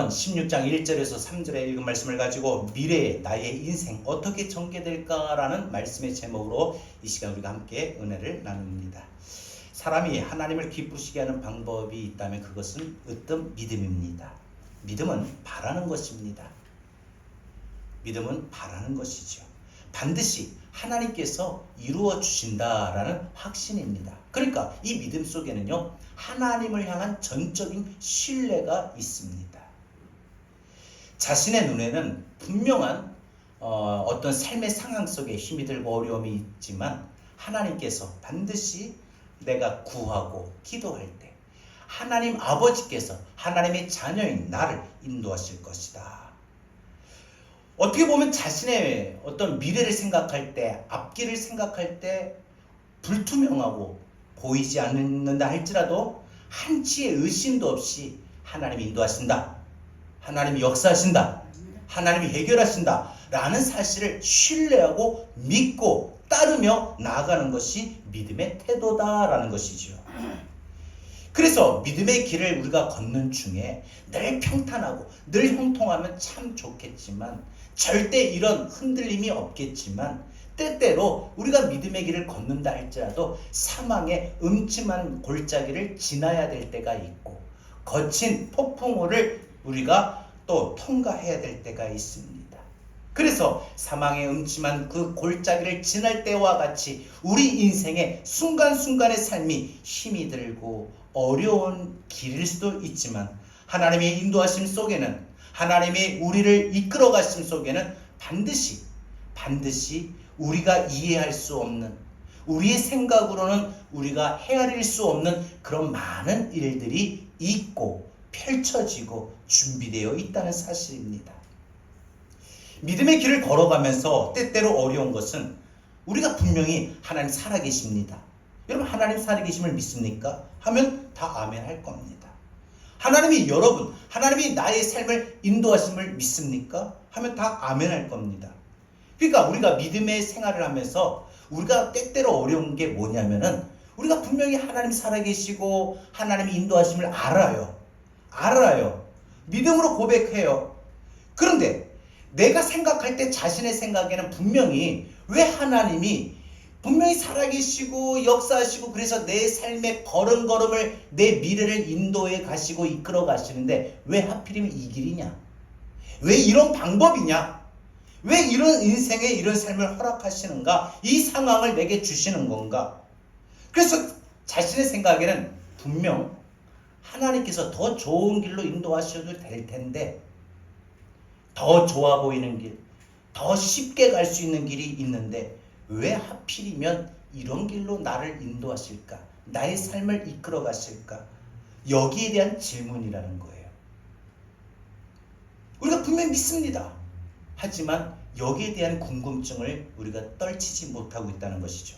16장 1절에서 3절에 읽은 말씀을 가지고 미래의 나의 인생 어떻게 전개될까라는 말씀의 제목으로 이 시간 우리가 함께 은혜를 나눕니다. 사람이 하나님을 기쁘시게 하는 방법이 있다면 그것은 어떤 믿음입니다. 믿음은 바라는 것입니다. 믿음은 바라는 것이죠. 반드시 하나님께서 이루어 주신다라는 확신입니다. 그러니까 이 믿음 속에는요, 하나님을 향한 전적인 신뢰가 있습니다. 자신의 눈에는 분명한 어떤 삶의 상황 속에 힘이 들고 어려움이 있지만 하나님께서 반드시 내가 구하고 기도할 때 하나님 아버지께서 하나님의 자녀인 나를 인도하실 것이다. 어떻게 보면 자신의 어떤 미래를 생각할 때, 앞길을 생각할 때 불투명하고 보이지 않는다 할지라도 한치의 의심도 없이 하나님이 인도하신다, 하나님이 역사하신다, 하나님이 해결하신다 라는 사실을 신뢰하고 믿고 따르며 나아가는 것이 믿음의 태도다라는 것이죠. 그래서 믿음의 길을 우리가 걷는 중에 늘 평탄하고 늘 형통하면 참 좋겠지만, 절대 이런 흔들림이 없겠지만, 때때로 우리가 믿음의 길을 걷는다 할지라도 사망의 음침한 골짜기를 지나야 될 때가 있고 거친 폭풍우를 우리가 또 통과해야 될 때가 있습니다. 그래서 사망의 음침한 그 골짜기를 지날 때와 같이 우리 인생의 순간순간의 삶이 힘이 들고 어려운 길일 수도 있지만, 하나님의 인도하심 속에는, 하나님이 우리를 이끌어 가심 속에는 반드시 우리가 이해할 수 없는, 우리의 생각으로는 우리가 헤아릴 수 없는 그런 많은 일들이 있고 펼쳐지고 준비되어 있다는 사실입니다. 믿음의 길을 걸어가면서 때때로 어려운 것은 우리가 분명히 하나님 살아계십니다. 여러분, 하나님 살아계심을 믿습니까? 하면 다 아멘 할 겁니다. 하나님이 나의 삶을 인도하심을 믿습니까? 하면 다 아멘 할 겁니다. 그러니까 우리가 믿음의 생활을 하면서 우리가 때때로 어려운 게 뭐냐면은, 우리가 분명히 하나님 살아계시고 하나님이 인도하심을 알아요. 믿음으로 고백해요. 그런데 내가 생각할 때 자신의 생각에는 분명히 왜 하나님이 분명히 살아계시고 역사하시고 그래서 내 삶의 걸음걸음을, 내 미래를 인도해 가시고 이끌어 가시는데 왜 하필이면 이 길이냐? 왜 이런 방법이냐? 왜 이런 인생에 이런 삶을 허락하시는가? 이 상황을 내게 주시는 건가? 그래서 자신의 생각에는 분명 하나님께서 더 좋은 길로 인도하셔도 될 텐데, 더 좋아 보이는 길, 더 쉽게 갈 수 있는 길이 있는데 왜 하필이면 이런 길로 나를 인도하실까? 나의 삶을 이끌어 가실까? 여기에 대한 질문이라는 거예요. 우리가 분명히 믿습니다. 하지만 여기에 대한 궁금증을 우리가 떨치지 못하고 있다는 것이죠.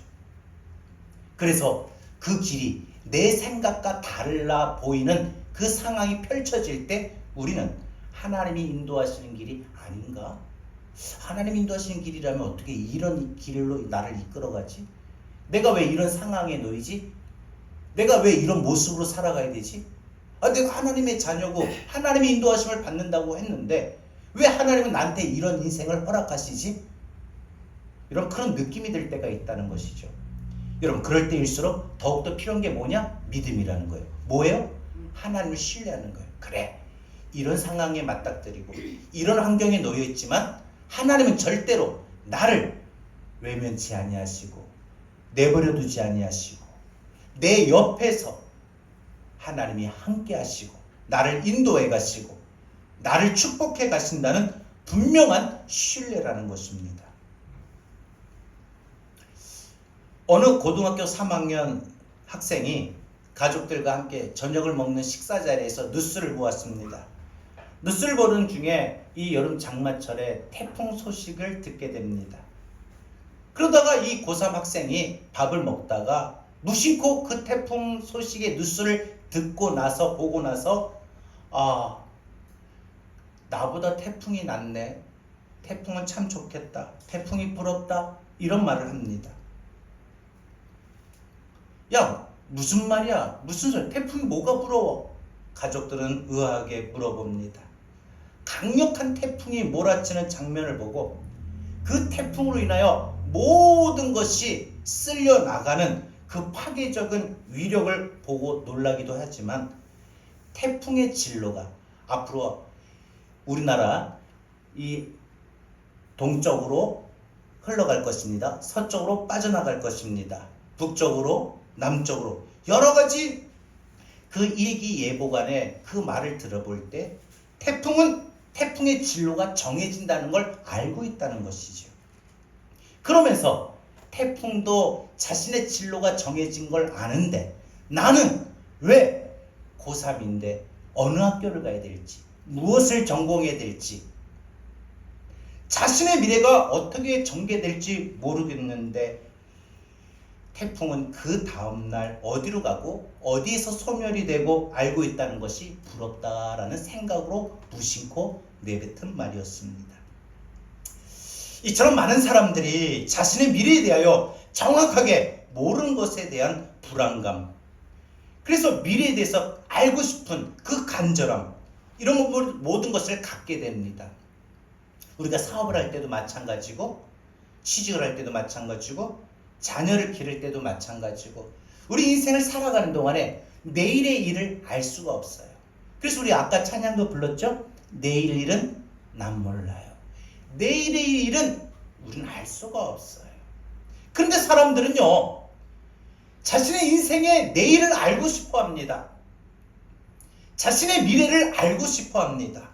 그래서 그 길이 내 생각과 달라 보이는 그 상황이 펼쳐질 때 우리는 하나님이 인도하시는 길이 아닌가? 하나님이 인도하시는 길이라면 어떻게 이런 길로 나를 이끌어가지? 내가 왜 이런 상황에 놓이지? 내가 왜 이런 모습으로 살아가야 되지? 내가 하나님의 자녀고 하나님의 인도하심을 받는다고 했는데 왜 하나님은 나한테 이런 인생을 허락하시지? 이런 그런 느낌이 들 때가 있다는 것이죠. 여러분, 그럴 때일수록 더욱더 필요한 게 뭐냐? 믿음이라는 거예요. 뭐예요? 하나님을 신뢰하는 거예요. 그래, 이런 상황에 맞닥뜨리고 이런 환경에 놓여 있지만 하나님은 절대로 나를 외면치 아니하시고 내버려 두지 아니하시고 내 옆에서 하나님이 함께 하시고 나를 인도해 가시고 나를 축복해 가신다는 분명한 신뢰라는 것입니다. 어느 고등학교 3학년 학생이 가족들과 함께 저녁을 먹는 식사 자리에서 뉴스를 보았습니다. 뉴스를 보는 중에 이 여름 장마철에 태풍 소식을 듣게 됩니다. 그러다가 이 고3 학생이 밥을 먹다가 무심코 그 태풍 소식의 뉴스를 보고 나서 나보다 태풍이 낫네, 태풍은 참 좋겠다, 태풍이 부럽다, 이런 말을 합니다. 야, 무슨 말이야? 무슨 소리? 태풍이 뭐가 부러워? 가족들은 의아하게 물어봅니다. 강력한 태풍이 몰아치는 장면을 보고 그 태풍으로 인하여 모든 것이 쓸려 나가는 그 파괴적인 위력을 보고 놀라기도 하지만 태풍의 진로가 앞으로 우리나라 이 동쪽으로 흘러갈 것입니다. 서쪽으로 빠져나갈 것입니다. 북쪽으로, 남쪽으로 여러 가지 그 일기 예보관의 그 말을 들어볼 때 태풍의 진로가 정해진다는 걸 알고 있다는 것이죠. 그러면서 태풍도 자신의 진로가 정해진 걸 아는데 나는 왜 고3인데 어느 학교를 가야 될지, 무엇을 전공해야 될지, 자신의 미래가 어떻게 전개될지 모르겠는데 태풍은 그 다음날 어디로 가고 어디에서 소멸이 되고 알고 있다는 것이 부럽다라는 생각으로 무심코 내뱉은 말이었습니다. 이처럼 많은 사람들이 자신의 미래에 대하여 정확하게 모르는 것에 대한 불안감, 그래서 미래에 대해서 알고 싶은 그 간절함, 이런 모든 것을 갖게 됩니다. 우리가 사업을 할 때도 마찬가지고, 취직을 할 때도 마찬가지고, 자녀를 기를 때도 마찬가지고, 우리 인생을 살아가는 동안에 내일의 일을 알 수가 없어요. 그래서 우리 아까 찬양도 불렀죠? 내일 일은 난 몰라요. 내일의 일은 우리는 알 수가 없어요. 그런데 사람들은요, 자신의 인생의 내일을 알고 싶어 합니다. 자신의 미래를 알고 싶어 합니다.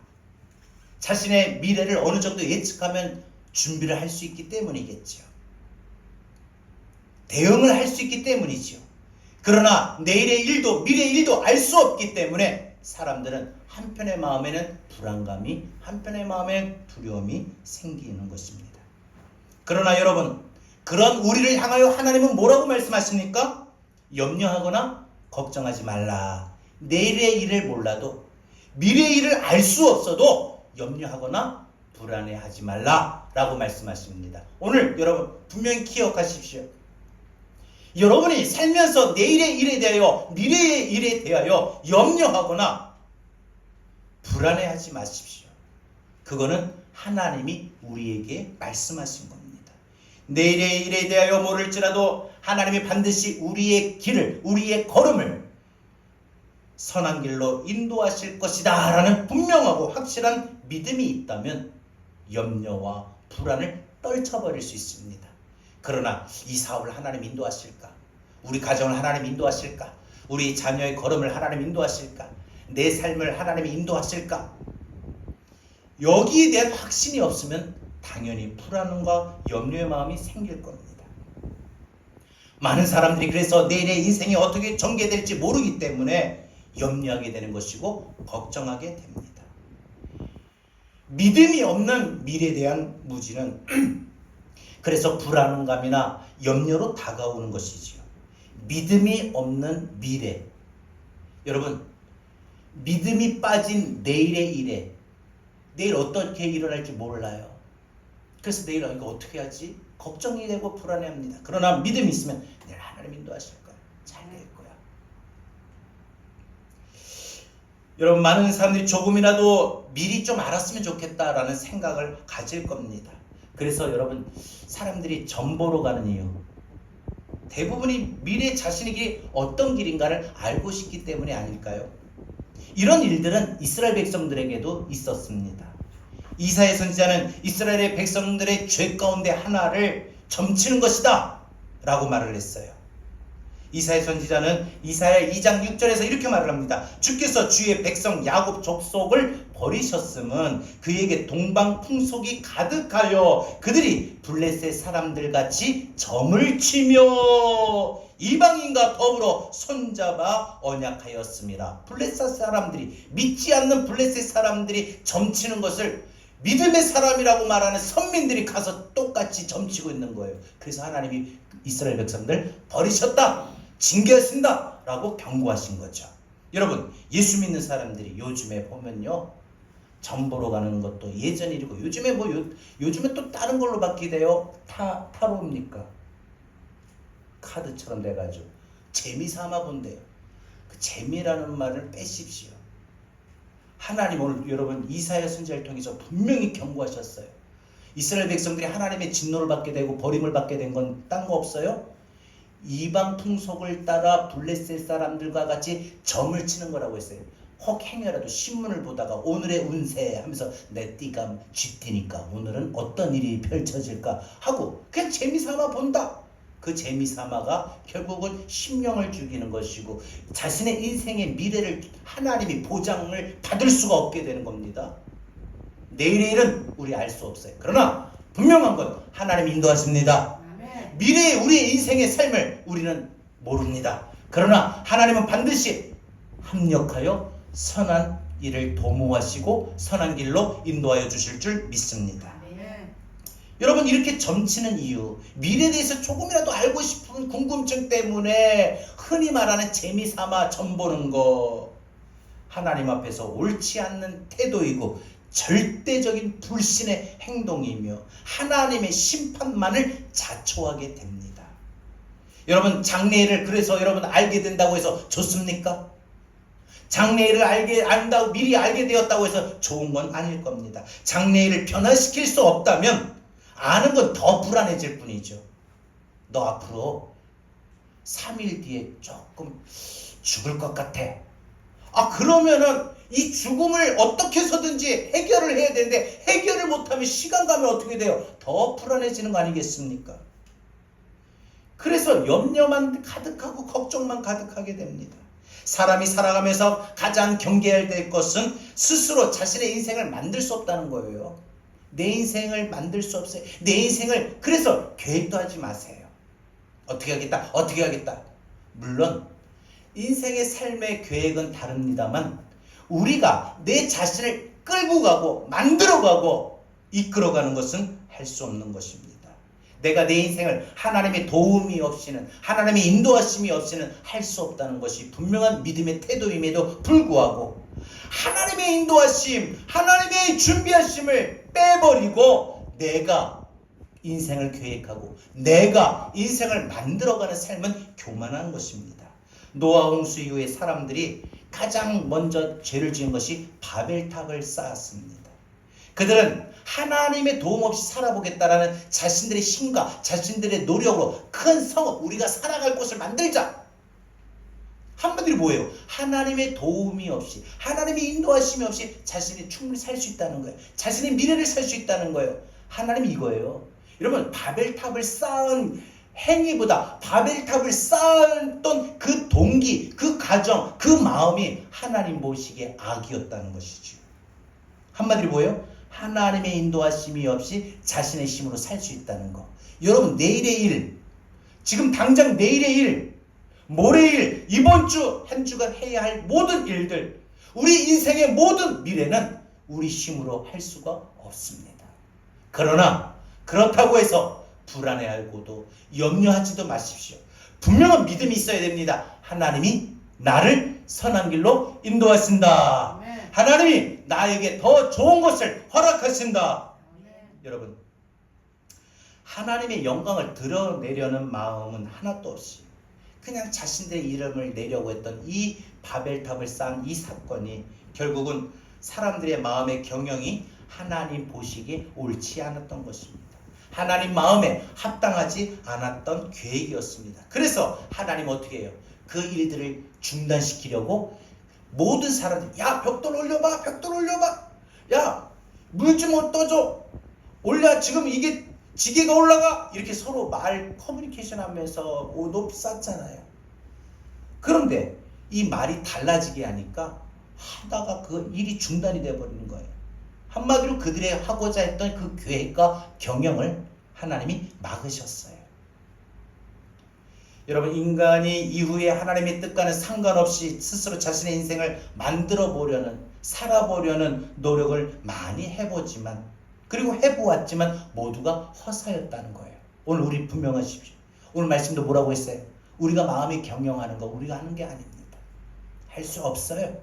자신의 미래를 어느 정도 예측하면 준비를 할 수 있기 때문이겠죠. 대응을 할 수 있기 때문이죠. 그러나 내일의 일도 미래의 일도 알 수 없기 때문에 사람들은 한편의 마음에는 불안감이, 한편의 마음에는 두려움이 생기는 것입니다. 그러나 여러분, 그런 우리를 향하여 하나님은 뭐라고 말씀하십니까? 염려하거나 걱정하지 말라. 내일의 일을 몰라도, 미래의 일을 알 수 없어도 염려하거나 불안해하지 말라 라고 말씀하십니다. 오늘 여러분 분명히 기억하십시오. 여러분이 살면서 내일의 일에 대하여, 미래의 일에 대하여 염려하거나 불안해하지 마십시오. 그거는 하나님이 우리에게 말씀하신 겁니다. 내일의 일에 대하여 모를지라도 하나님이 반드시 우리의 길을, 우리의 걸음을 선한 길로 인도하실 것이다 라는 분명하고 확실한 믿음이 있다면 염려와 불안을 떨쳐버릴 수 있습니다. 그러나 이 사업을 하나님 인도하실까? 우리 가정을 하나님 인도하실까? 우리 자녀의 걸음을 하나님 인도하실까? 내 삶을 하나님이 인도하실까? 여기에 대한 확신이 없으면 당연히 불안과 염려의 마음이 생길 겁니다. 많은 사람들이 그래서 내일의 인생이 어떻게 전개될지 모르기 때문에 염려하게 되는 것이고 걱정하게 됩니다. 믿음이 없는 미래에 대한 무지는 그래서 불안감이나 염려로 다가오는 것이지요. 믿음이 없는 미래. 여러분, 믿음이 빠진 내일의 일에 내일 어떻게 일어날지 몰라요. 그래서 내일 이거 어떻게 하지? 걱정이 되고 불안해합니다. 그러나 믿음이 있으면 내일 하나님 인도하실 거야. 잘 될 거야. 여러분, 많은 사람들이 조금이라도 미리 좀 알았으면 좋겠다라는 생각을 가질 겁니다. 그래서 여러분, 사람들이 점 보러 가는 이유, 대부분이 미래 자신의 길이 어떤 길인가를 알고 싶기 때문이 아닐까요? 이런 일들은 이스라엘 백성들에게도 있었습니다. 이사야 선지자는 이스라엘의 백성들의 죄 가운데 하나를 점치는 것이다 라고 말을 했어요. 이사야 선지자는 이사야 2장 6절에서 이렇게 말을 합니다. 주께서 주의 백성 야곱 족속을 버리셨음은 그에게 동방 풍속이 가득하여 그들이 블레셋 사람들같이 점을 치며 이방인과 더불어 손잡아 언약하였습니다. 블레셋 사람들이, 믿지 않는 블레셋 사람들이 점치는 것을 믿음의 사람이라고 말하는 선민들이 가서 똑같이 점치고 있는 거예요. 그래서 하나님이 이스라엘 백성들 버리셨다, 징계하신다 라고 경고하신 거죠. 여러분, 예수 믿는 사람들이 요즘에 보면요, 점 보러 가는 것도 예전 일이고, 요즘에 요즘에 또 다른 걸로 바뀌대요. 타로입니까? 카드처럼 돼가지고 재미 삼아 본대요. 그 재미라는 말을 빼십시오. 하나님 오늘 여러분 이사야 선지자를 통해서 분명히 경고하셨어요. 이스라엘 백성들이 하나님의 진노를 받게 되고 버림을 받게 된 건 딴 거 없어요? 이방 풍속을 따라 블레셋 사람들과 같이 점을 치는 거라고 했어요. 혹 행여라도 신문을 보다가 오늘의 운세 하면서 내 띠가 쥐띠니까 오늘은 어떤 일이 펼쳐질까 하고 그냥 재미삼아 본다. 그 재미삼아가 결국은 심령을 죽이는 것이고 자신의 인생의 미래를 하나님이 보장을 받을 수가 없게 되는 겁니다. 내일의 일은 우리 알 수 없어요. 그러나 분명한 건 하나님이 인도하십니다. 미래의 우리의 인생의 삶을 우리는 모릅니다. 그러나 하나님은 반드시 합력하여 선한 일을 도모하시고 선한 길로 인도하여 주실 줄 믿습니다. 여러분 이렇게 점치는 이유, 미래에 대해서 조금이라도 알고 싶은 궁금증 때문에 흔히 말하는 재미삼아 점보는 거, 하나님 앞에서 옳지 않는 태도이고 절대적인 불신의 행동이며 하나님의 심판만을 자초하게 됩니다. 여러분 장래일을 그래서 여러분 알게 된다고 해서 좋습니까? 장래일을 안다고 미리 알게 되었다고 해서 좋은 건 아닐 겁니다. 장래일을 변화시킬 수 없다면 아는 건 더 불안해질 뿐이죠. 너 앞으로 3일 뒤에 조금 죽을 것 같아. 그러면은 이 죽음을 어떻게 해서든지 해결을 해야 되는데 해결을 못하면 시간 가면 어떻게 돼요? 더 불안해지는 거 아니겠습니까? 그래서 염려만 가득하고 걱정만 가득하게 됩니다. 사람이 살아가면서 가장 경계해야 될 것은 스스로 자신의 인생을 만들 수 없다는 거예요. 내 인생을 만들 수 없어요. 내 인생을 그래서 계획도 하지 마세요. 어떻게 하겠다. 물론 인생의 삶의 계획은 다릅니다만 우리가 내 자신을 끌고 가고 만들어가고 이끌어가는 것은 할 수 없는 것입니다. 내가 내 인생을 하나님의 도움이 없이는 하나님의 인도하심이 없이는 할 수 없다는 것이 분명한 믿음의 태도임에도 불구하고 하나님의 인도하심, 하나님의 준비하심을 빼버리고 내가 인생을 계획하고 내가 인생을 만들어가는 삶은 교만한 것입니다. 노아 홍수 이후에 사람들이 가장 먼저 죄를 지은 것이 바벨탑을 쌓았습니다. 그들은 하나님의 도움 없이 살아보겠다라는 자신들의 힘과 자신들의 노력으로 큰 성읍, 우리가 살아갈 곳을 만들자. 한마디로 뭐예요? 하나님의 도움이 없이, 하나님의 인도하심이 없이 자신이 충분히 살 수 있다는 거예요. 자신의 미래를 살 수 있다는 거예요. 하나님이 이거예요. 여러분, 바벨탑을 쌓은 행위보다 바벨탑을 쌓았던 그 동기, 그 가정, 그 마음이 하나님 보시기에 악이었다는 것이죠. 한마디로 뭐예요? 하나님의 인도하심이 없이 자신의 힘으로 살 수 있다는 거. 여러분, 내일의 일, 지금 당장 내일의 일, 모레의 일, 이번 주, 한 주간 해야 할 모든 일들, 우리 인생의 모든 미래는 우리 힘으로 할 수가 없습니다. 그러나 그렇다고 해서 불안해하고도 염려하지도 마십시오. 분명한 믿음이 있어야 됩니다. 하나님이 나를 선한 길로 인도하신다. 네. 하나님이 나에게 더 좋은 것을 허락하신다. 네. 여러분, 하나님의 영광을 드러내려는 마음은 하나도 없이 그냥 자신들의 이름을 내려고 했던 이 바벨탑을 쌓은 이 사건이 결국은 사람들의 마음의 경영이 하나님 보시기에 옳지 않았던 것입니다. 하나님 마음에 합당하지 않았던 계획이었습니다. 그래서 하나님 어떻게 해요? 그 일들을 중단시키려고 모든 사람들, 야 벽돌 올려봐, 벽돌 올려봐, 야 물 좀 떠줘, 올려, 지금 이게 지게가 올라가, 이렇게 서로 말 커뮤니케이션 하면서 높이 쌓잖아요. 그런데 이 말이 달라지게 하니까 하다가 그 일이 중단이 되어버리는 거예요. 한마디로 그들의 하고자 했던 그 계획과 경영을 하나님이 막으셨어요. 여러분, 인간이 이후에 하나님의 뜻과는 상관없이 스스로 자신의 인생을 만들어 보려는, 살아보려는 노력을 많이 해보지만, 그리고 해보았지만 모두가 허사였다는 거예요. 오늘 우리 분명하십시오. 오늘 말씀도 뭐라고 했어요? 우리가 마음이 경영하는 거 우리가 하는 게 아닙니다. 할 수 없어요.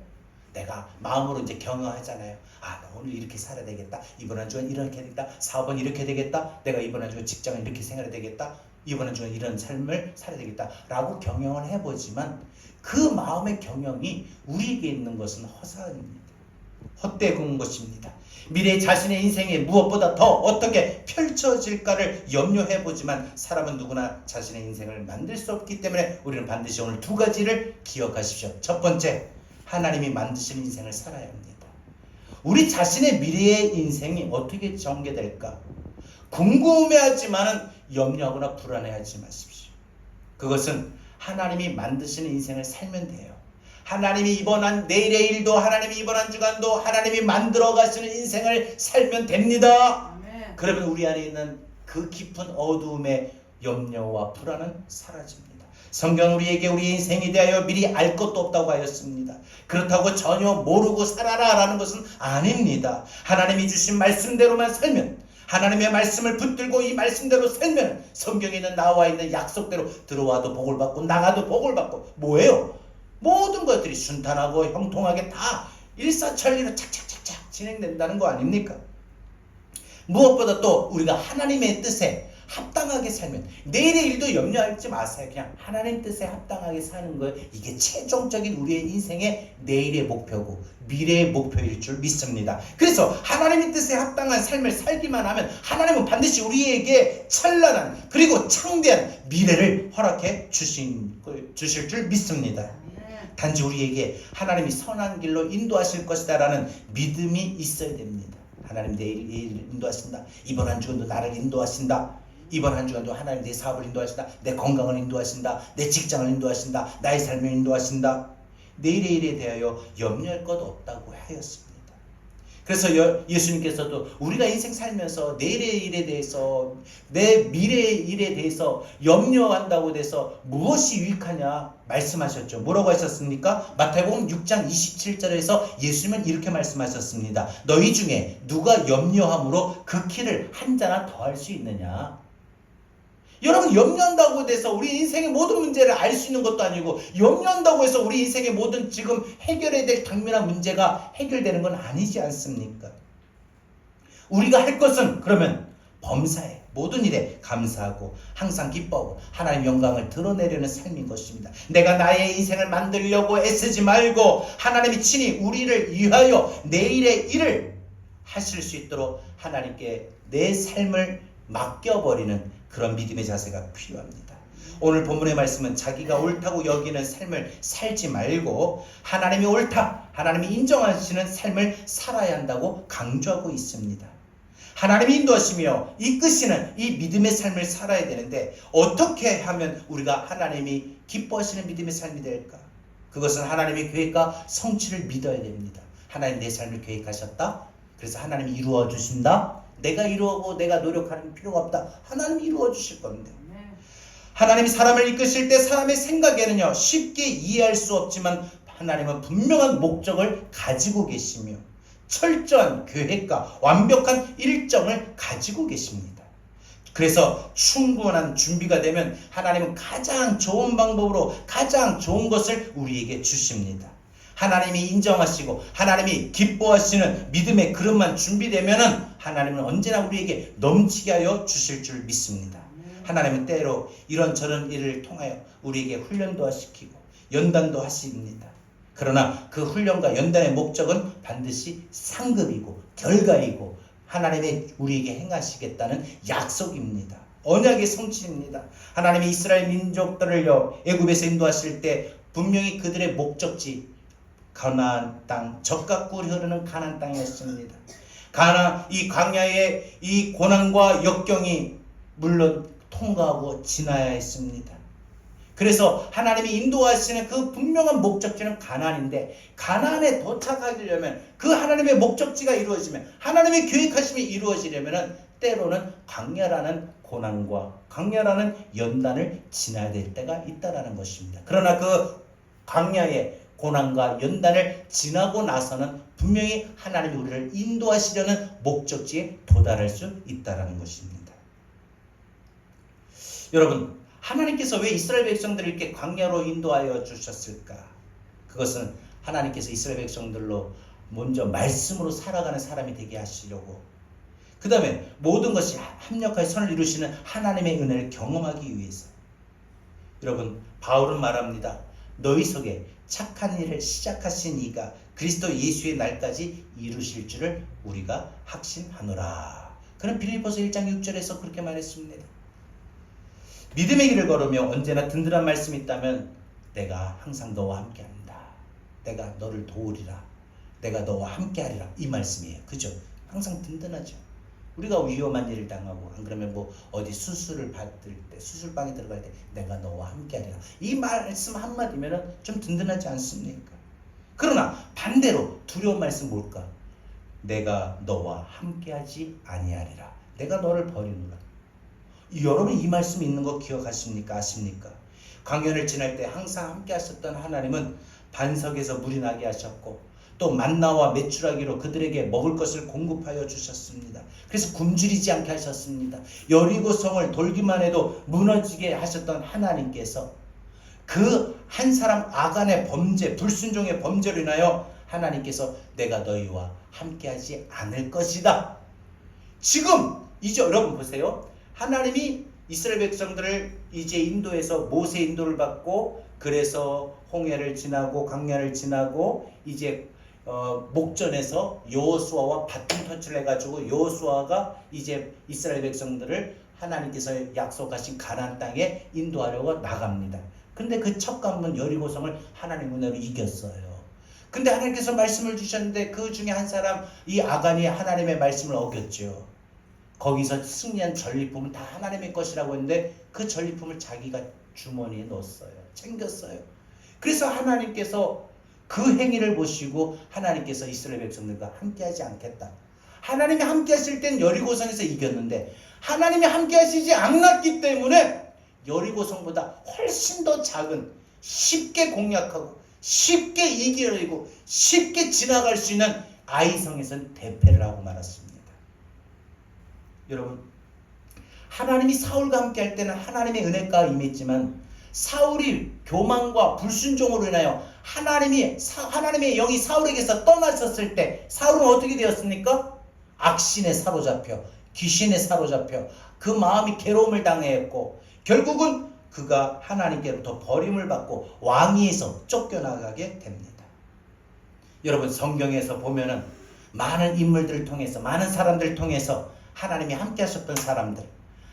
내가 마음으로 이제 경영하잖아요. 나 오늘 이렇게 살아야 되겠다. 이번 한 주는 이렇게 되겠다. 사업은 이렇게 되겠다. 내가 이번 한 주는 직장은 이렇게 생활해야 되겠다. 이번 한 주는 이런 삶을 살아야 되겠다. 라고 경영을 해보지만 그 마음의 경영이 우리에게 있는 것은 허사입니다. 헛되이 구는 것입니다. 미래 자신의 인생에 무엇보다 더 어떻게 펼쳐질까를 염려해보지만 사람은 누구나 자신의 인생을 만들 수 없기 때문에 우리는 반드시 오늘 두 가지를 기억하십시오. 첫 번째, 하나님이 만드신 인생을 살아야 합니다. 우리 자신의 미래의 인생이 어떻게 전개될까 궁금해하지만 염려하거나 불안해하지 마십시오. 그것은 하나님이 만드시는 인생을 살면 돼요. 하나님이 이번 한 내일의 일도 하나님이 이번 한 주간도 하나님이 만들어 가시는 인생을 살면 됩니다. 아멘. 그러면 우리 안에 있는 그 깊은 어두움의 염려와 불안은 사라집니다. 성경 우리에게 우리 인생에 대하여 미리 알 것도 없다고 하였습니다. 그렇다고 전혀 모르고 살아라 라는 것은 아닙니다. 하나님이 주신 말씀대로만 살면, 하나님의 말씀을 붙들고 이 말씀대로 살면 성경에 있는 나와 있는 약속대로 들어와도 복을 받고 나가도 복을 받고 뭐예요? 모든 것들이 순탄하고 형통하게 다 일사천리로 착착착착 진행된다는 거 아닙니까? 무엇보다 또 우리가 하나님의 뜻에 합당하게 살면 내일의 일도 염려하지 마세요. 그냥 하나님 뜻에 합당하게 사는 거, 이게 최종적인 우리의 인생의 내일의 목표고 미래의 목표일 줄 믿습니다. 그래서 하나님의 뜻에 합당한 삶을 살기만 하면 하나님은 반드시 우리에게 찬란한 그리고 창대한 미래를 허락해 주실 줄 믿습니다. 단지 우리에게 하나님이 선한 길로 인도하실 것이다 라는 믿음이 있어야 됩니다. 하나님 내일 인도하신다. 이번 한 주간도 나를 인도하신다. 이번 한 주간도 하나님 내 사업을 인도하신다. 내 건강을 인도하신다. 내 직장을 인도하신다. 나의 삶을 인도하신다. 내일의 일에 대하여 염려할 것 없다고 하였습니다. 그래서 예수님께서도 우리가 인생 살면서 내일의 일에 대해서, 내 미래의 일에 대해서 염려한다고 해서 무엇이 유익하냐 말씀하셨죠. 뭐라고 하셨습니까? 마태복음 6장 27절에서 예수님은 이렇게 말씀하셨습니다. 너희 중에 누가 염려함으로 그 키를 한 자나 더할 수 있느냐? 여러분, 염려한다고 해서 우리 인생의 모든 문제를 알 수 있는 것도 아니고, 염려한다고 해서 우리 인생의 모든 지금 해결해야 될 당면한 문제가 해결되는 건 아니지 않습니까? 우리가 할 것은 그러면 범사에 모든 일에 감사하고 항상 기뻐하고 하나님의 영광을 드러내려는 삶인 것입니다. 내가 나의 인생을 만들려고 애쓰지 말고 하나님이 친히 우리를 위하여 내일의 일을 하실 수 있도록 하나님께 내 삶을 맡겨버리는 그런 믿음의 자세가 필요합니다. 오늘 본문의 말씀은 자기가 옳다고 여기는 삶을 살지 말고 하나님이 옳다, 하나님이 인정하시는 삶을 살아야 한다고 강조하고 있습니다. 하나님이 인도하시며 이끄시는 이 믿음의 삶을 살아야 되는데 어떻게 하면 우리가 하나님이 기뻐하시는 믿음의 삶이 될까? 그것은 하나님의 계획과 성취를 믿어야 됩니다. 하나님 내 삶을 계획하셨다? 그래서 하나님이 이루어 주신다? 내가 이루고 내가 노력하는 필요가 없다. 하나님이 이루어 주실 건데. 하나님이 사람을 이끄실 때 사람의 생각에는요 쉽게 이해할 수 없지만 하나님은 분명한 목적을 가지고 계시며 철저한 계획과 완벽한 일정을 가지고 계십니다. 그래서 충분한 준비가 되면 하나님은 가장 좋은 방법으로 가장 좋은 것을 우리에게 주십니다. 하나님이 인정하시고 하나님이 기뻐하시는 믿음의 그릇만 준비되면은 하나님은 언제나 우리에게 넘치게 하여 주실 줄 믿습니다. 하나님은 때로 이런저런 일을 통하여 우리에게 훈련도 시키고 연단도 하십니다. 그러나 그 훈련과 연단의 목적은 반드시 상급이고 결과이고 하나님의 우리에게 행하시겠다는 약속입니다. 언약의 성취입니다. 하나님이 이스라엘 민족들을요 애굽에서 인도하실 때 분명히 그들의 목적지 가나안 땅, 젖과 꿀이 흐르는 가나안 땅이었습니다. 이 광야의 이 고난과 역경이 물론 통과하고 지나야 했습니다. 그래서 하나님이 인도하시는 그 분명한 목적지는 가나안인데 가나안에 도착하려면 그 하나님의 목적지가 이루어지면 하나님의 계획하심이 이루어지려면 때로는 광야라는 고난과 광야라는 연단을 지나야 될 때가 있다라는 것입니다. 그러나 그 광야의 고난과 연단을 지나고 나서는 분명히 하나님이 우리를 인도하시려는 목적지에 도달할 수 있다는 것입니다. 여러분, 하나님께서 왜 이스라엘 백성들을 이렇게 광야로 인도하여 주셨을까? 그것은 하나님께서 이스라엘 백성들로 먼저 말씀으로 살아가는 사람이 되게 하시려고, 그 다음에 모든 것이 합력하여 선을 이루시는 하나님의 은혜를 경험하기 위해서. 여러분, 바울은 말합니다. 너희 속에 착한 일을 시작하신 이가 그리스도 예수의 날까지 이루실 줄을 우리가 확신하노라. 그는 빌립보서 1장 6절에서 그렇게 말했습니다. 믿음의 길을 걸으며 언제나 든든한 말씀이 있다면 내가 항상 너와 함께합니다. 내가 너를 도우리라. 내가 너와 함께하리라. 이 말씀이에요. 그죠? 항상 든든하죠. 우리가 위험한 일을 당하고 안 그러면 뭐 어디 수술을 받을 때 수술방에 들어갈 때 내가 너와 함께하리라. 이 말씀 한마디면 좀 든든하지 않습니까? 그러나 반대로 두려운 말씀 뭘까? 내가 너와 함께하지 아니하리라. 내가 너를 버리노라. 여러분 이 말씀 있는 거 기억하십니까? 아십니까? 광야를 지날 때 항상 함께 하셨던 하나님은 반석에서 물이 나게 하셨고 또 만나와 메추라기로 그들에게 먹을 것을 공급하여 주셨습니다. 그래서 굶주리지 않게 하셨습니다. 여리고성을 돌기만 해도 무너지게 하셨던 하나님께서 그 한 사람 아간의 범죄, 불순종의 범죄로 인하여 하나님께서 내가 너희와 함께하지 않을 것이다. 지금 이제 여러분 보세요. 하나님이 이스라엘 백성들을 이제 인도에서 모세 인도를 받고 그래서 홍해를 지나고 광야를 지나고 이제 목전에서 여호수아와 바통 터치를 해가지고 여호수아가 이제 이스라엘 백성들을 하나님께서 약속하신 가나안 땅에 인도하려고 나갑니다. 근데 그 첫 관문 여리고성을 하나님 은혜로 이겼어요. 근데 하나님께서 말씀을 주셨는데 그 중에 한 사람 이 아간이 하나님의 말씀을 어겼죠. 거기서 승리한 전리품은 다 하나님의 것이라고 했는데 그 전리품을 자기가 주머니에 넣었어요. 챙겼어요. 그래서 하나님께서 그 행위를 보시고 하나님께서 이스라엘 백성들과 함께하지 않겠다. 하나님이 함께하실 땐 여리고성에서 이겼는데 하나님이 함께하시지 않았기 때문에 여리고성보다 훨씬 더 작은 쉽게 공략하고 쉽게 이기려고 쉽게 지나갈 수 있는 아이성에서는 대패를 하고 말았습니다. 여러분 하나님이 사울과 함께할 때는 하나님의 은혜가 임했지만 사울이 교만과 불순종으로 인하여 하나님의 영이 사울에게서 떠나셨을 때 사울은 어떻게 되었습니까? 악신에 사로잡혀 귀신에 사로잡혀 그 마음이 괴로움을 당했고 결국은 그가 하나님께로부터 버림을 받고 왕위에서 쫓겨나가게 됩니다. 여러분 성경에서 보면은 많은 인물들을 통해서 많은 사람들을 통해서 하나님이 함께 하셨던 사람들,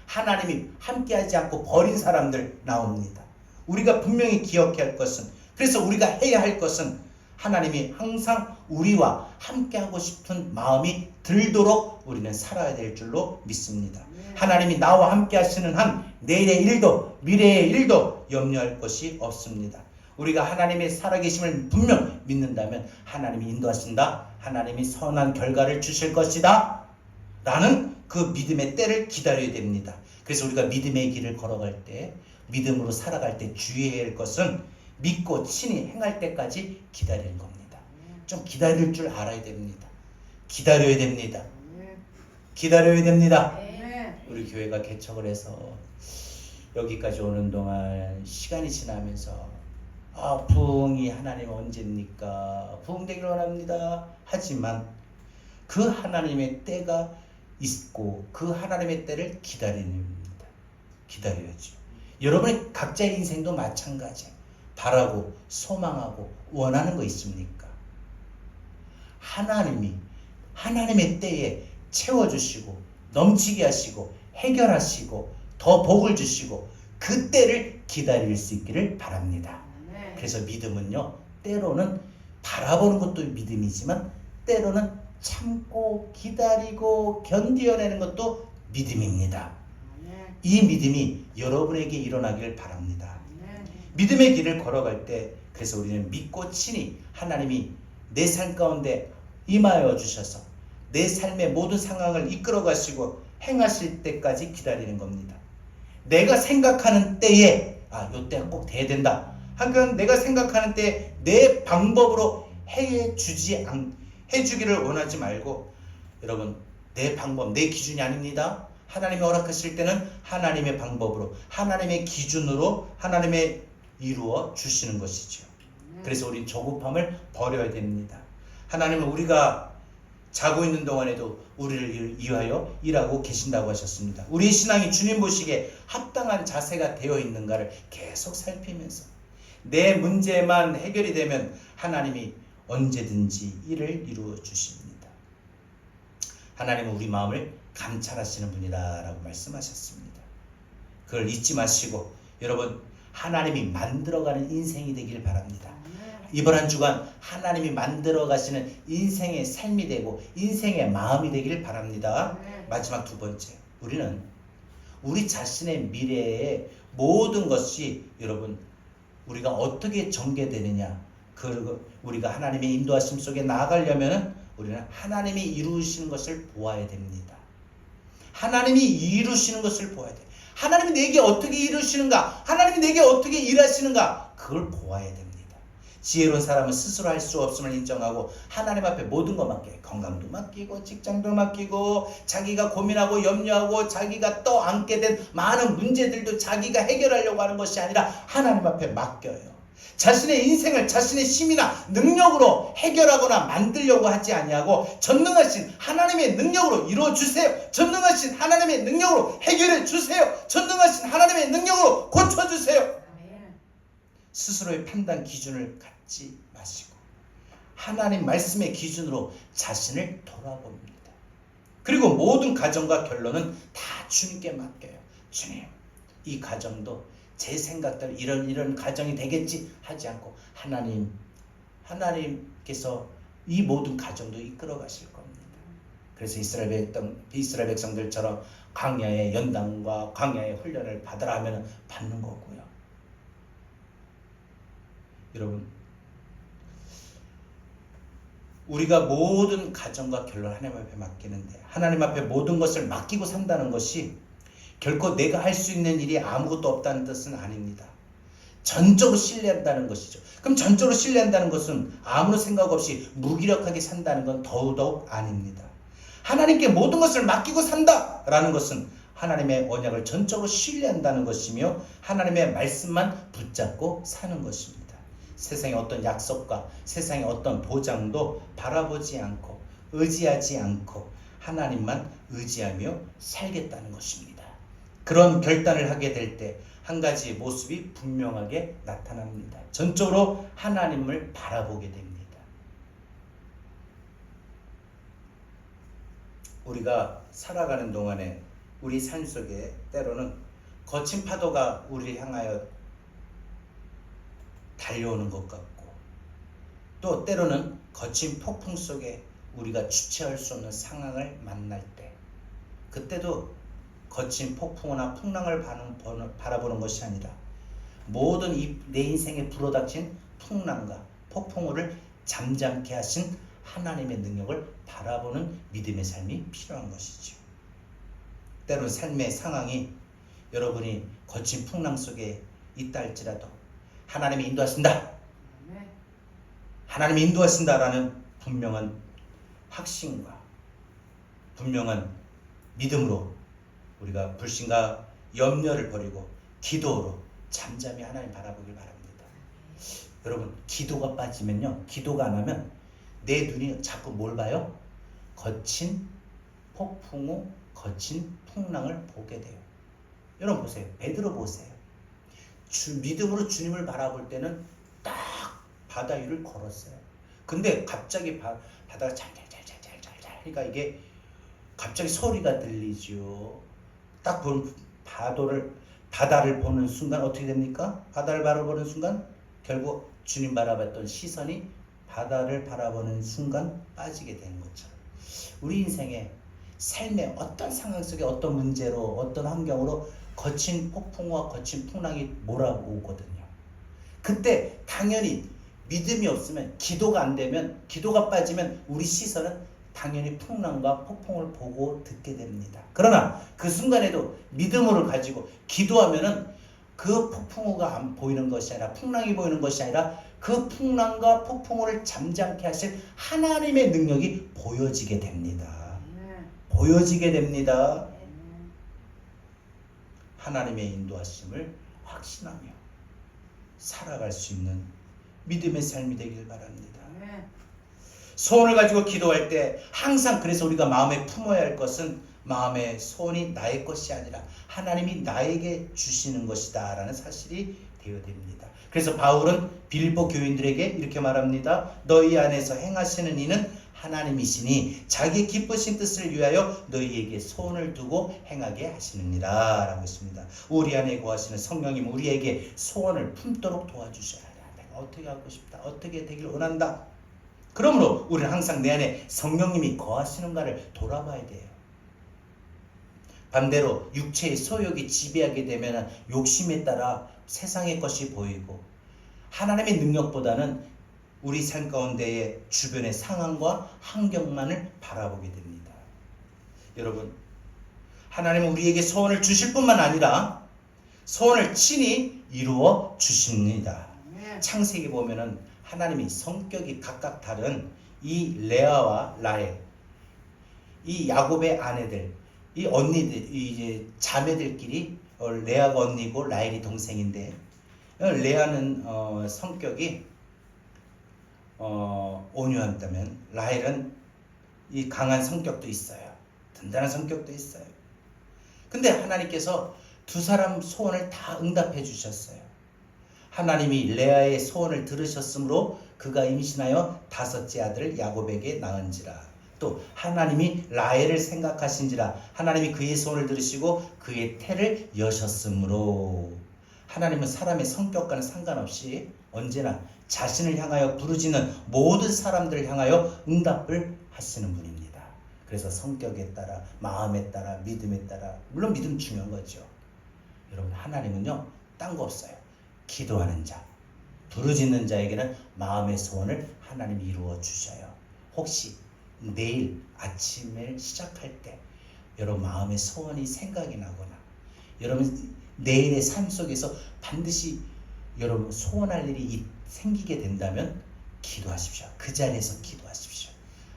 하나님이 함께하지 않고 버린 사람들 나옵니다. 우리가 분명히 기억해야 할 것은, 그래서 우리가 해야 할 것은 하나님이 항상 우리와 함께하고 싶은 마음이 들도록 우리는 살아야 될 줄로 믿습니다. 하나님이 나와 함께 하시는 한 내일의 일도 미래의 일도 염려할 것이 없습니다. 우리가 하나님의 살아계심을 분명 믿는다면 하나님이 인도하신다. 하나님이 선한 결과를 주실 것이다. 라는 그 믿음의 때를 기다려야 됩니다. 그래서 우리가 믿음의 길을 걸어갈 때, 믿음으로 살아갈 때 주의해야 할 것은 믿고 친히 행할 때까지 기다리는 겁니다. 좀 기다릴 줄 알아야 됩니다. 기다려야 됩니다. 기다려야 됩니다. 우리 교회가 개척을 해서 여기까지 오는 동안 시간이 지나면서 부흥이 하나님 언제입니까? 부흥되기를 원합니다. 하지만 그 하나님의 때가 있고 그 하나님의 때를 기다립니다. 기다려야죠. 여러분의 각자의 인생도 마찬가지예요. 바라고 소망하고 원하는 거 있습니까? 하나님이 하나님의 때에 채워주시고 넘치게 하시고 해결하시고 더 복을 주시고 그 때를 기다릴 수 있기를 바랍니다. 그래서 믿음은요, 때로는 바라보는 것도 믿음이지만 때로는 참고 기다리고 견뎌내는 것도 믿음입니다. 이 믿음이 여러분에게 일어나길 바랍니다. 믿음의 길을 걸어갈 때 그래서 우리는 믿고 친히 하나님이 내 삶 가운데 임하여 주셔서 내 삶의 모든 상황을 이끌어 가시고 행하실 때까지 기다리는 겁니다. 내가 생각하는 때에 요 때가 꼭 돼야 된다. 하여간 내가 생각하는 때에 내 방법으로 해주기를 원하지 말고 여러분 내 방법, 내 기준이 아닙니다. 하나님이 허락하실 때는 하나님의 방법으로 하나님의 기준으로 하나님의 이루어 주시는 것이죠. 그래서 우리 조급함을 버려야 됩니다. 하나님은 우리가 자고 있는 동안에도 우리를 위하여 일하고 계신다고 하셨습니다. 우리의 신앙이 주님 보시기에 합당한 자세가 되어 있는가를 계속 살피면서 내 문제만 해결이 되면 하나님이 언제든지 일을 이루어 주십니다. 하나님은 우리 마음을 감찰하시는 분이다라고 말씀하셨습니다. 그걸 잊지 마시고 여러분 하나님이 만들어가는 인생이 되길 바랍니다. 이번 한 주간 하나님이 만들어 가시는 인생의 삶이 되고 인생의 마음이 되길 바랍니다. 마지막 두 번째, 우리는 우리 자신의 미래의 모든 것이 여러분 우리가 어떻게 전개되느냐, 그리고 우리가 하나님의 인도하심 속에 나아가려면 우리는 하나님이 이루시는 것을 보아야 됩니다. 하나님이 이루시는 것을 보아야 돼요. 하나님이 내게 어떻게 이루시는가, 하나님이 내게 어떻게 일하시는가, 그걸 보아야 됩니다. 지혜로운 사람은 스스로 할 수 없음을 인정하고 하나님 앞에 모든 거 맡겨요. 건강도 맡기고 직장도 맡기고 자기가 고민하고 염려하고 자기가 떠안게 된 많은 문제들도 자기가 해결하려고 하는 것이 아니라 하나님 앞에 맡겨요. 자신의 인생을 자신의 힘이나 능력으로 해결하거나 만들려고 하지 아니하고 전능하신 하나님의 능력으로 이루어주세요. 전능하신 하나님의 능력으로 해결해 주세요. 전능하신 하나님의 능력으로 고쳐주세요. 스스로의 판단 기준을 갖지 마시고 하나님 말씀의 기준으로 자신을 돌아봅니다. 그리고 모든 가정과 결론은 다 주님께 맡겨요. 주님, 이 가정도 제 생각대로 이런 가정이 되겠지 하지 않고 하나님께서 이 모든 가정도 이끌어 가실 겁니다. 그래서 이스라엘 백성들처럼 광야의 연단과 광야의 훈련을 받으라 하면 받는 거고요. 여러분, 우리가 모든 가정과 결론 하나님 앞에 맡기는데 하나님 앞에 모든 것을 맡기고 산다는 것이 결코 내가 할 수 있는 일이 아무것도 없다는 뜻은 아닙니다. 전적으로 신뢰한다는 것이죠. 그럼 전적으로 신뢰한다는 것은 아무런 생각 없이 무기력하게 산다는 건 더더욱 아닙니다. 하나님께 모든 것을 맡기고 산다라는 것은 하나님의 언약을 전적으로 신뢰한다는 것이며 하나님의 말씀만 붙잡고 사는 것입니다. 세상의 어떤 약속과 세상의 어떤 보장도 바라보지 않고 의지하지 않고 하나님만 의지하며 살겠다는 것입니다. 그런 결단을 하게 될 때 한 가지 모습이 분명하게 나타납니다. 전적으로 하나님을 바라보게 됩니다. 우리가 살아가는 동안에 우리 삶 속에 때로는 거친 파도가 우리를 향하여 달려오는 것 같고 또 때로는 거친 폭풍 속에 우리가 주체할 수 없는 상황을 만날 때 그때도 거친 폭풍이나 풍랑을 바라보는 것이 아니라 모든 내 인생에 불어닥친 풍랑과 폭풍우를 잠잠케 하신 하나님의 능력을 바라보는 믿음의 삶이 필요한 것이죠. 때로는 삶의 상황이 여러분이 거친 풍랑 속에 있다 할지라도 하나님이 인도하신다. 하나님이 인도하신다라는 분명한 확신과 분명한 믿음으로 우리가 불신과 염려를 버리고 기도로 잠잠히 하나님 바라보길 바랍니다. 여러분, 기도가 빠지면요, 기도가 안 하면 내 눈이 자꾸 뭘 봐요? 거친 폭풍우, 거친 풍랑을 보게 돼요. 여러분 보세요. 베드로 보세요. 믿음으로 주님을 바라볼 때는 딱 바다 위를 걸었어요. 근데 갑자기 바다가 잘잘잘잘잘잘 그러니까 이게 갑자기 소리가 들리죠. 딱 바다를 보는 순간 어떻게 됩니까? 바다를 바라보는 순간 결국 주님 바라봤던 시선이 바다를 바라보는 순간 빠지게 되는 것처럼 우리 인생의 삶의 어떤 상황 속에 어떤 문제로 어떤 환경으로 거친 폭풍과 거친 풍랑이 몰아오거든요. 그때 당연히 믿음이 없으면 기도가 안 되면 기도가 빠지면 우리 시선은 당연히 풍랑과 폭풍을 보고 듣게 됩니다. 그러나 그 순간에도 믿음으로 가지고 기도하면은 그 폭풍우가 안 보이는 것이 아니라 풍랑이 보이는 것이 아니라 그 풍랑과 폭풍우를 잠잠케 하실 하나님의 능력이 보여지게 됩니다. 보여지게 됩니다. 하나님의 인도하심을 확신하며 살아갈 수 있는 믿음의 삶이 되길 바랍니다. 소원을 가지고 기도할 때 항상 그래서 우리가 마음에 품어야 할 것은 마음의 소원이 나의 것이 아니라 하나님이 나에게 주시는 것이다 라는 사실이 되어야 됩니다. 그래서 바울은 빌립보 교인들에게 이렇게 말합니다. 너희 안에서 행하시는 이는 하나님이시니 자기 기쁘신 뜻을 위하여 너희에게 소원을 두고 행하게 하시느니라 라고 했습니다. 우리 안에 거하시는 성령님 우리에게 소원을 품도록 도와주셔야 돼. 내가 어떻게 하고 싶다. 어떻게 되길 원한다. 그러므로 우리는 항상 내 안에 성령님이 거하시는가를 돌아봐야 돼요. 반대로 육체의 소욕이 지배하게 되면 욕심에 따라 세상의 것이 보이고 하나님의 능력보다는 우리 삶 가운데의 주변의 상황과 환경만을 바라보게 됩니다. 여러분, 하나님은 우리에게 소원을 주실 뿐만 아니라 소원을 친히 이루어 주십니다. 창세기 보면은 하나님이 성격이 각각 다른 이 레아와 라헬, 이 야곱의 아내들, 이 언니들, 이제 자매들끼리 레아가 언니고 라헬이 동생인데 레아는 성격이 온유한다면 라헬은 이 강한 성격도 있어요. 든든한 성격도 있어요. 근데 하나님께서 두 사람 소원을 다 응답해 주셨어요. 하나님이 레아의 소원을 들으셨으므로 그가 임신하여 5째 아들을 야곱에게 낳은지라. 또 하나님이 라헬을 생각하신지라. 하나님이 그의 소원을 들으시고 그의 태를 여셨으므로. 하나님은 사람의 성격과는 상관없이 언제나 자신을 향하여 부르짖는 모든 사람들을 향하여 응답을 하시는 분입니다. 그래서 성격에 따라, 마음에 따라, 믿음에 따라, 물론 믿음 중요한 거죠. 여러분, 하나님은요 딴 거 없어요. 기도하는 자, 부르짖는 자에게는 마음의 소원을 하나님이 이루어 주셔요. 혹시 내일 아침을 시작할 때 여러분 마음의 소원이 생각이 나거나 여러분 내일의 삶 속에서 반드시 여러분 소원할 일이 생기게 된다면 기도하십시오. 그 자리에서 기도하십시오.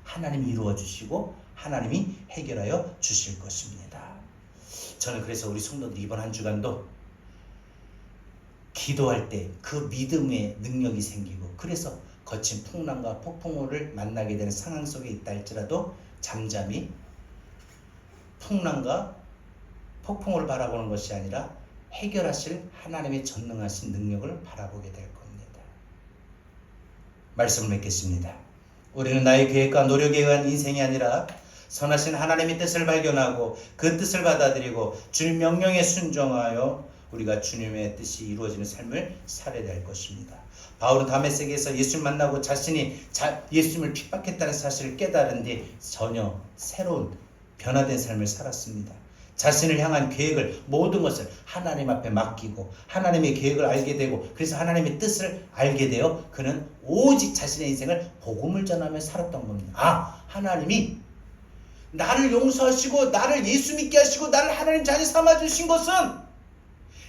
하나님이 이루어 주시고 하나님이 해결하여 주실 것입니다. 저는 그래서 우리 성도들 이번 한 주간도 기도할 때 그 믿음의 능력이 생기고 그래서 거친 풍랑과 폭풍우를 만나게 되는 상황 속에 있다 할지라도 잠잠히 풍랑과 폭풍우를 바라보는 것이 아니라 해결하실 하나님의 전능하신 능력을 바라보게 될 겁니다. 말씀을 맺겠습니다. 우리는 나의 계획과 노력에 의한 인생이 아니라 선하신 하나님의 뜻을 발견하고 그 뜻을 받아들이고 주님 명령에 순종하여 우리가 주님의 뜻이 이루어지는 삶을 살아야 될 것입니다. 바울은 다메섹에서 예수님 만나고 자신이 예수님을 핍박했다는 사실을 깨달은 뒤 전혀 새로운 변화된 삶을 살았습니다. 자신을 향한 계획을 모든 것을 하나님 앞에 맡기고 하나님의 계획을 알게 되고 그래서 하나님의 뜻을 알게 되어 그는 오직 자신의 인생을 복음을 전하며 살았던 겁니다. 하나님이 나를 용서하시고 나를 예수 믿게 하시고 나를 하나님 자녀 삼아주신 것은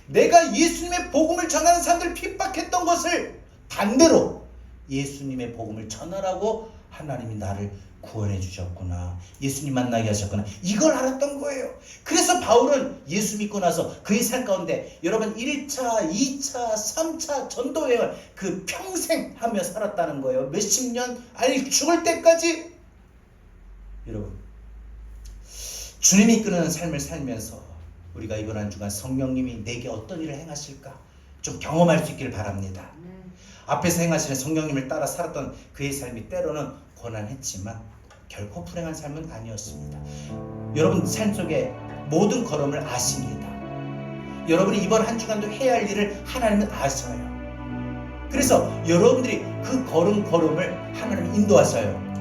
내가 예수님의 복음을 전하는 사람들을 핍박했던 것을 반대로 예수님의 복음을 전하라고 하나님이 나를 구원해 주셨구나. 예수님 만나게 하셨구나. 이걸 알았던 거예요. 그래서 바울은 예수 믿고 나서 그의 삶 가운데 여러분 1차, 2차, 3차 전도여행을 그 평생 하며 살았다는 거예요. 몇십 년, 아니 죽을 때까지. 여러분, 주님이 이끄는 삶을 살면서 우리가 이번 한 주간 성령님이 내게 어떤 일을 행하실까 좀 경험할 수 있기를 바랍니다. 앞에서 행하시는 성령님을 따라 살았던 그의 삶이 때로는 고난했지만 결코 불행한 삶은 아니었습니다. 여러분 삶 속에 모든 걸음을 아십니다. 여러분이 이번 한 주간도 해야 할 일을 하나님은 아셔요. 그래서 여러분들이 그 걸음을 하나님이 인도하셔요.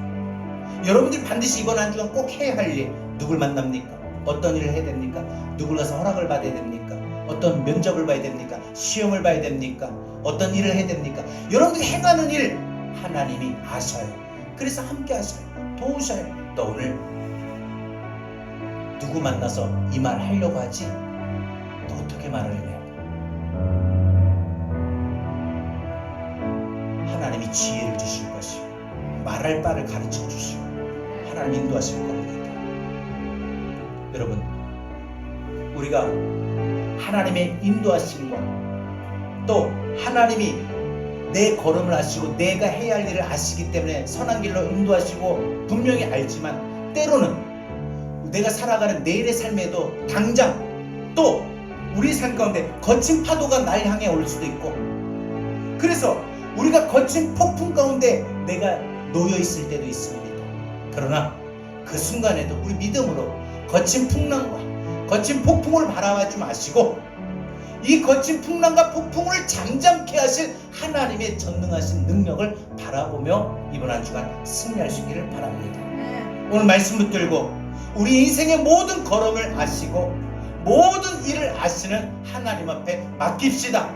여러분들이 반드시 이번 한 주간 꼭 해야 할 일, 누굴 만납니까? 어떤 일을 해야 됩니까? 누굴 가서 허락을 받아야 됩니까? 어떤 면접을 봐야 됩니까? 시험을 봐야 됩니까? 어떤 일을 해야 됩니까? 여러분들이 행하는 일 하나님이 아셔요. 그래서 함께 하셔요. 도우셔요. 또 오늘 누구 만나서 이 말 하려고 하지? 또 어떻게 말을 해요? 하나님이 지혜를 주실 것이고 말할 바를 가르쳐 주시고 하나님 인도하실 겁니다. 여러분, 우리가 하나님의 인도하심과 또 하나님이 내 걸음을 아시고 내가 해야 할 일을 아시기 때문에 선한 길로 인도하시고 분명히 알지만 때로는 내가 살아가는 내일의 삶에도 당장 또 우리 삶 가운데 거친 파도가 날 향해 올 수도 있고, 그래서 우리가 거친 폭풍 가운데 내가 놓여 있을 때도 있습니다. 그러나 그 순간에도 우리 믿음으로 거친 풍랑과 거친 폭풍을 바라보지 마시고 이 거친 풍랑과 폭풍을 잠잠케 하실 하나님의 전능하신 능력을 바라보며 이번 한 주간 승리할 수 있기를 바랍니다. 오늘 말씀 붙들고 우리 인생의 모든 걸음을 아시고 모든 일을 아시는 하나님 앞에 맡깁시다.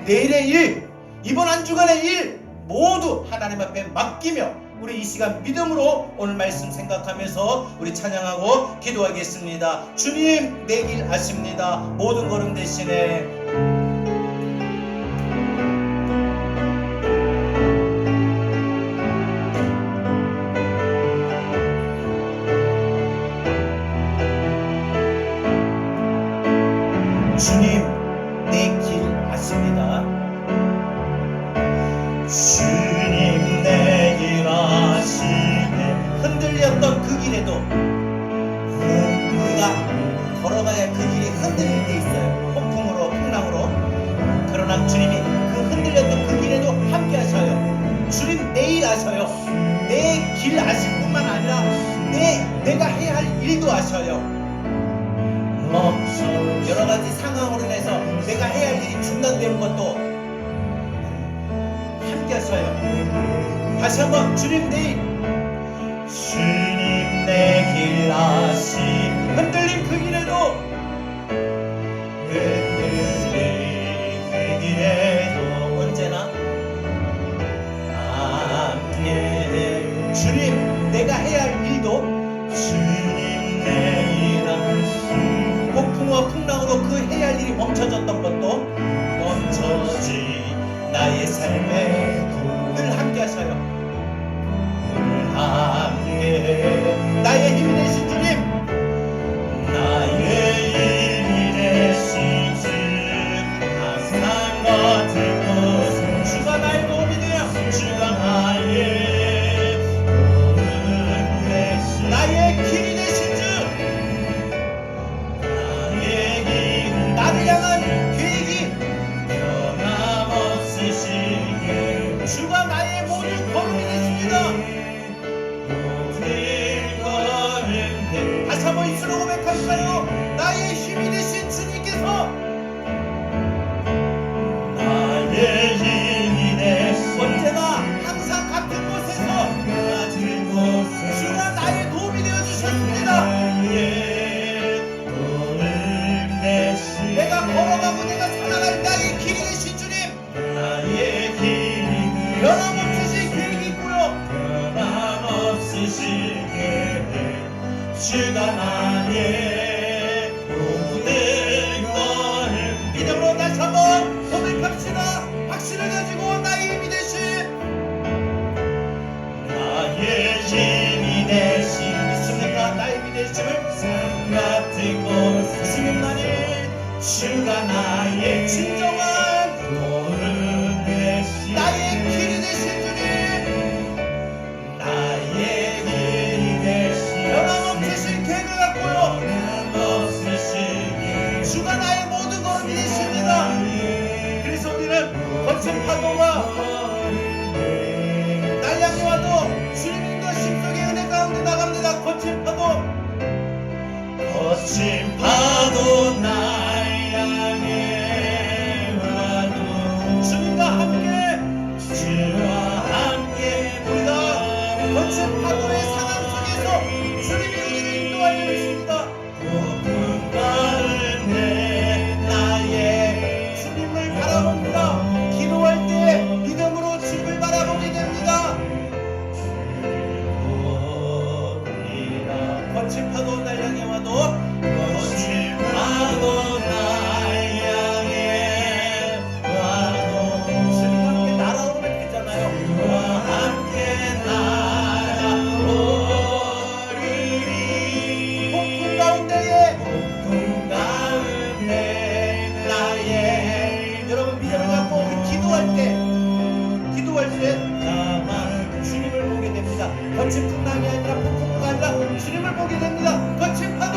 내일의 일, 이번 한 주간의 일 모두 하나님 앞에 맡기며 우리 이 시간 믿음으로 오늘 말씀 생각하면서 우리 찬양하고 기도하겠습니다. 주님, 내 길 아십니다. 모든 걸음 대신에 주님, 내 길 아십니다. 주님, 내 길 아시네. 흔들렸던 그 길에도 우리가 걸어가야 그 길이 흔들릴 때 있어요. 폭풍으로, 풍랑으로. 그러나 주님이 그 흔들렸던 그 길에도 함께 하셔요. 주님, 내일 아셔요. 내 길 아실 뿐만 아니라 내가 해야 할 일도 아셔요. 여러 가지 상황으로 인해서 내가 해야 할 일이 중단되는 것도 함께 하셔요. 다시 한번 주님 내일, 주님 내 길 아시. 흔들린 그 길에도, 흔들린 그 길에도 언제나 함께. 주님, 내가 해야 할 일도, 주님 내 일 아시. 폭풍과 풍랑으로 그 해야 할 일이 멈춰졌던 것도 멈춰지. 나의 삶에 늘 함께 하셔요. 늘 함께. 나의 힘이 되신 주님, 나의 힘이 되신 주, 항상 같은 곳. 주가 나의 도움이 되어, 주가 나의 도움이 되신, 나의 길이 되신 주, 나의 길, 나를 향한 계획이 변함없으시길. 주가 나의 모든 걸음이 되십니다. 모든 걸음. 다시 한번 입술로 고백할까요? 나의 힘이 되신 주님께서, 나의 힘이 되신, 언제나 항상 같은 곳에서, 같은 곳에서 주가 나의 도움이 되어 주셨습니다. 나의 도움 되신, 내가 걸어가고 내가 살아갈 나의 길이 되신 주님, 나의 길이 변함없으신 계획이 있고요, 변함없으신 계획. 주가 나의 모든 걸음. 믿음으로 다시 한번 고백합시다. 확신을 가지고 나의 힘이 되신, 나의 힘이 되신. 믿습니까? 나의 힘이 되심을. 같은 곳 주님만이, 주가 나의 진정한 도움 되신, 나의 길이 되신 주님, 나의 길이 되신, 변함없으신 계획을 갖고요, 변함없으신 주가 나의 모든 걸음이 되십니다. 그래서 우리는 거친 파도와 날 향해 와도 주님과 심속의 은혜 가운데 나갑니다. 거친 파도, 거친 파도 날 향해 와도 주님과 함께, 주와 함께 우리가 거친 파도의 상황 속에서 주님이 우리를 인도하여 주십니다. 높은 가운데 나의 주님을 바라봅니다. 기도할 때 믿음으로 주님을 바라보게 됩니다. 거친 파도 날 향해 와도, 거친 파도 날 향해 와도 주님과 함께 날아오면 되잖아요. 주와 함께 날아오리니. 폭풍 가운데에, 폭풍 가운데 나의. 여러분 믿음을 갖고 우리 기도할 때 다만 주님을 보게 됩니다. 거친 풍랑이 아니라 폭풍우가 아니라 주님을 보게 됩니다. 거친 파도,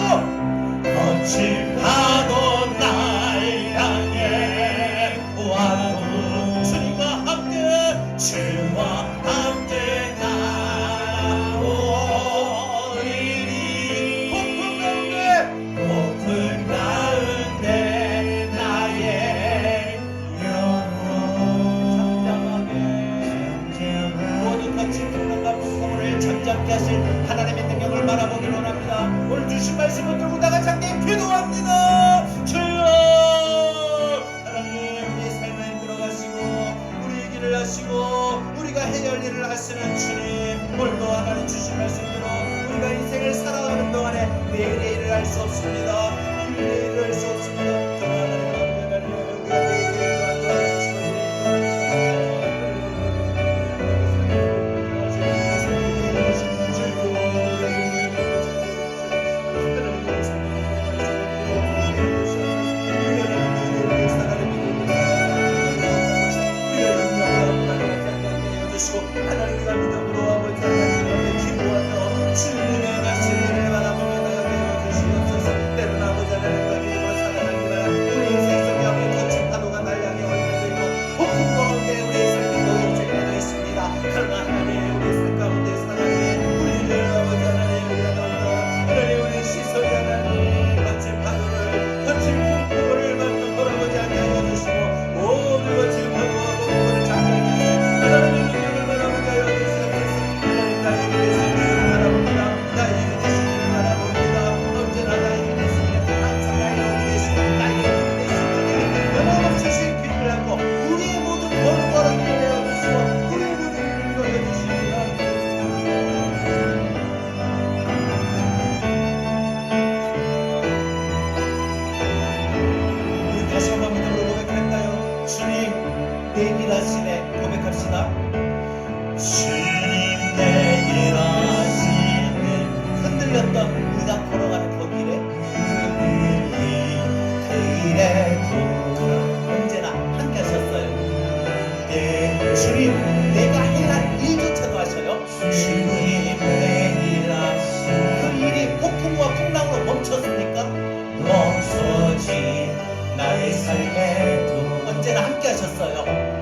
주신 말씀을 들고 다 같이 함께 기도합니다. 주여 하나님 우리의 삶을 끌어가시고 우리의 길을 하시고 우리가 해야 할 일을 하시는 주님, 오늘도 하나님 주신 말씀대로 우리가 인생을 살아가는 동안에 내일의 일을 할 수 없습니다. 일의 일을 할 수 없습니다. 하나님 우리가 내일의 일을 하나님과 믿음으로 아버지 하나님 기도하며 주님의 말씀을 바라보며 나아가게 주시옵소서. 때로는 아버지 하나님과 믿음으로 살아가기 바라 우리 인생 속에 아버지 거친 파도가 날 향해 올 때도 있고 폭풍 가운데 우리의 삶이 노역적이 되어 있습니다. 그러나 하나님 우리의 삶 가운데 사랑해 우리를 아버지 하나님 우리가 하나님 우리의 시선이 하나님 거친 파도를 거친 폭풍을 받는 돌아보지 않게 하여 주시고 모든 거친 파도와 폭풍을 잠잠히 하시고 하나님 내일 하시네 고백합시다. 주님 내일 하시네. 흔들렸던 우리가 걸어가는 그 길에 그 일에 언제나 함께 하셨어요. 네, 주님 내가 해야 할 일조차도 하셔요. 주님 내일 하시네. 그 일이 폭풍과 풍랑으로 멈췄습니까? 멈춰진 나의 삶에도 언제나 함께 하셨어요.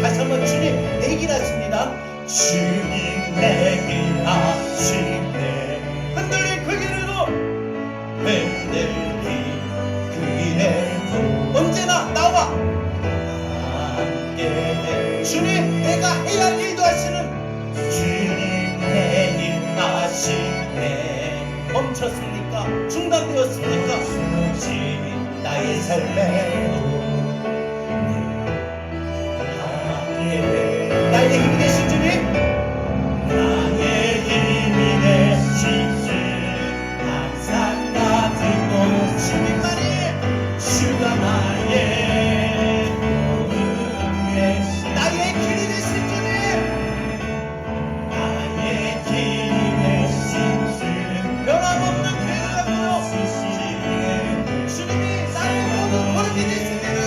다시 한번 주님 내길 하십니다. 주님 내길 하시네. 흔들린 그 길에도 흔들린 그 길에도 언제나 나와 함께. 주님 내가 해야 할 일도 하시는 주님 내길 하시네. 멈췄습니까? 중단되었습니까? 주님 나의 삶에도 나의 힘이 되신 주님, 나의 힘이 되신 주 항상 같은 곳 주님만이 주가 나의 도움 되신 나의 길이 되신 주님, 나의 길이 되신 주 변함없는 계획으로 주님이 나의 모든 걸음이 되시니라.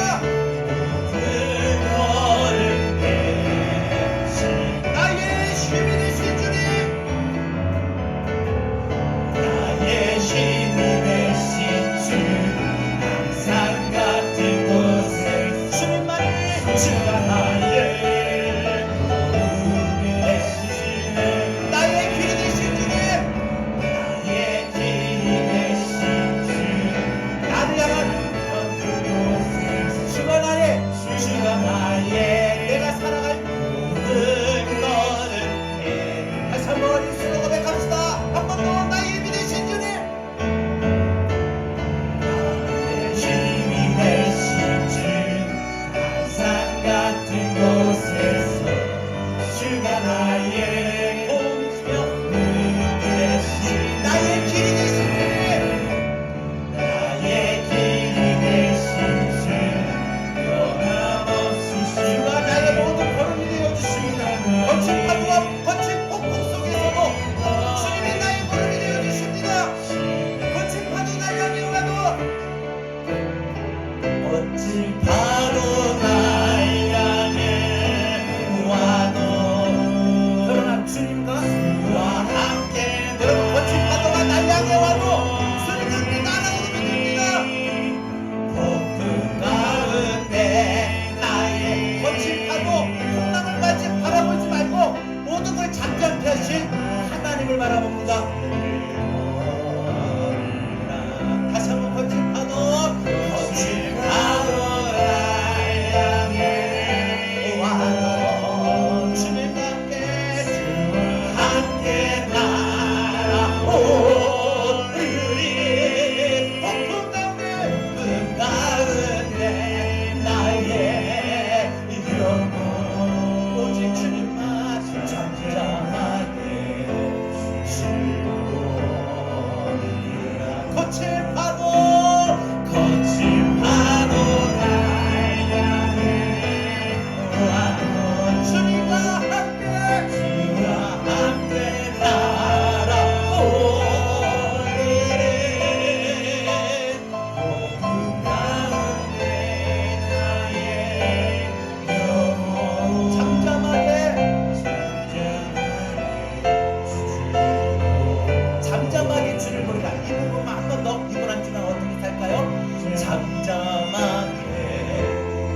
잠잠하게 주를 부르라. 이 부분만 한 번 더. 이번 한 주간 어떻게 살까요? 잠잠하게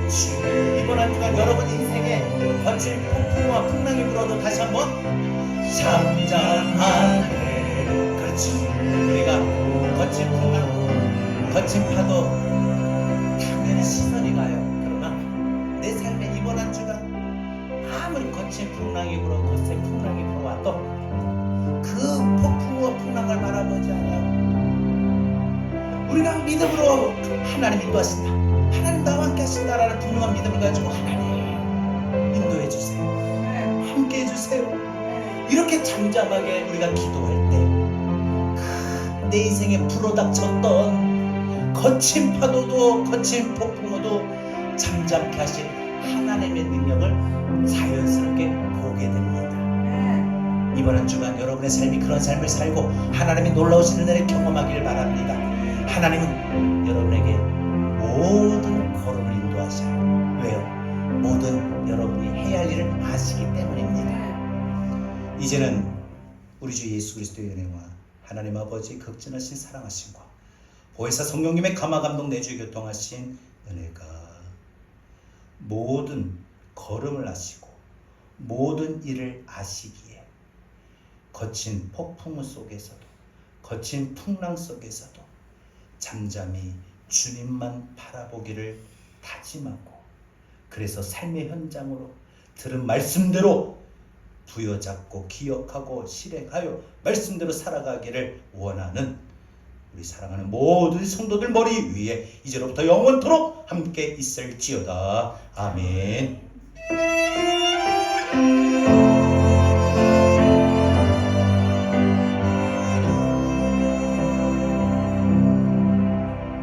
주. 이번 한 주간 여러분 인생에 거칠 폭풍과 풍랑이 불어도 다시 한번 잠잠하게. 그렇지. 우리가 거친 풍랑, 거친 파도 당연히 시선이 가요. 그러나 내 삶에 이번 한 주간 아무리 거친 풍랑이 불어 거센 풍랑이 불어와도 그 폭풍과 풍랑을 바라보지 않아요. 우리가 믿음으로 하나님 인도하신다, 하나님 나와 함께 하신다라는 분명한 믿음을 가지고 하나님 인도해 주세요, 함께 해주세요. 이렇게 잠잠하게 우리가 기도할 때 내 인생에 불어닥쳤던 거친 파도도 거친 폭풍우도 잠잠케 하신 하나님의 능력을 자연스럽게 보게 됩니다. 이번 한 주간 여러분의 삶이 그런 삶을 살고 하나님이 놀라우신 은혜를 경험하기를 바랍니다. 하나님은 여러분에게 모든 걸음을 인도하셔요. 왜요? 모든 여러분이 해야 할 일을 아시기 때문입니다. 이제는 우리 주 예수 그리스도의 은혜와 하나님 아버지의 극진하신 사랑하심과 보혜사 성령님의 감화감동 내주 교통하신 은혜가 모든 걸음을 아시고 모든 일을 아시기에 거친 폭풍 속에서도 거친 풍랑 속에서도 잠잠히 주님만 바라보기를 다짐하고, 그래서 삶의 현장으로 들은 말씀대로 부여잡고 기억하고 실행하여 말씀대로 살아가기를 원하는 우리 사랑하는 모든 성도들 머리 위에 이제로부터 영원토록 함께 있을지어다. 아멘.